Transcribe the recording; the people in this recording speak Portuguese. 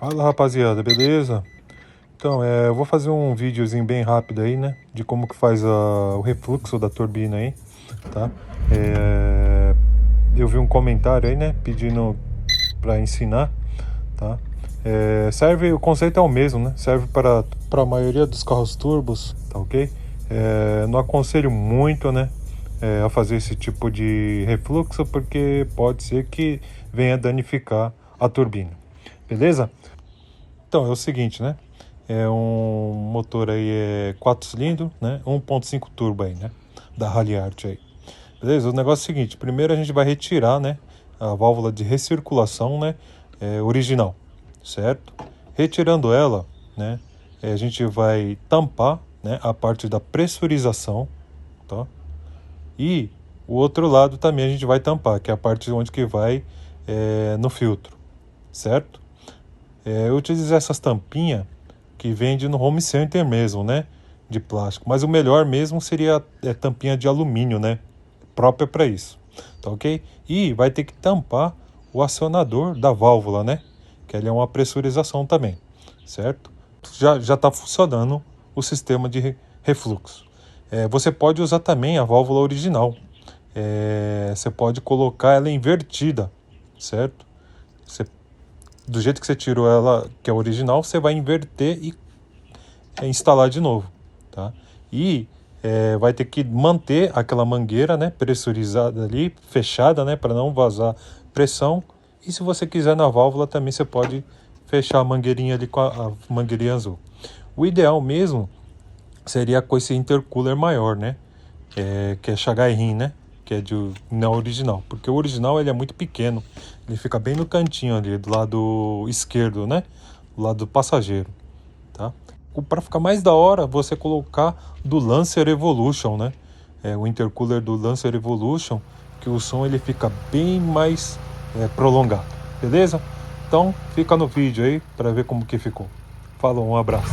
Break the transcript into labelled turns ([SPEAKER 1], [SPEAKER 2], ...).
[SPEAKER 1] Fala rapaziada, beleza? Então, eu vou fazer um videozinho bem rápido aí, né? De como que faz o refluxo da turbina aí, tá? Eu vi um comentário aí, né? Pedindo pra ensinar, tá? O conceito é o mesmo, né? Serve para a maioria dos carros turbos, tá ok? Não aconselho muito, né? A fazer esse tipo de refluxo, porque pode ser que venha danificar a turbina, beleza? Então, é o seguinte, né? É um motor aí, 4 cilindros, né? 1.5 turbo aí, né? Da Haliart aí. Beleza? O negócio é o seguinte, primeiro a gente vai retirar, né? A válvula de recirculação, né? Original, certo? Retirando ela, né? A gente vai tampar, né? A parte da pressurização, tá? E o outro lado também a gente vai tampar, que é a parte onde que vai no filtro, certo? Eu utilizei essas tampinhas que vende no home center mesmo, né? De plástico. Mas o melhor mesmo seria a tampinha de alumínio, né? Própria para isso, tá ok? E vai ter que tampar o acionador da válvula, né? Que ele é uma pressurização também, certo? Já está funcionando o sistema de refluxo. Você pode usar também a válvula original. Você pode colocar ela invertida, certo? Do jeito que você tirou ela, que é original, você vai inverter e instalar de novo, tá? E vai ter que manter aquela mangueira, né, pressurizada ali, fechada, né, para não vazar pressão. E se você quiser na válvula também você pode fechar a mangueirinha ali com a mangueirinha azul. O ideal mesmo seria com esse intercooler maior, né, que é Chagrin, né, que é não original, porque o original ele é muito pequeno, ele fica bem no cantinho ali do lado esquerdo, né, do lado do passageiro, tá? Para ficar mais da hora, você colocar do Lancer Evolution, né? O intercooler do Lancer Evolution, que o som ele fica bem mais prolongado, beleza? Então fica no vídeo aí para ver como que ficou. Falou, um abraço.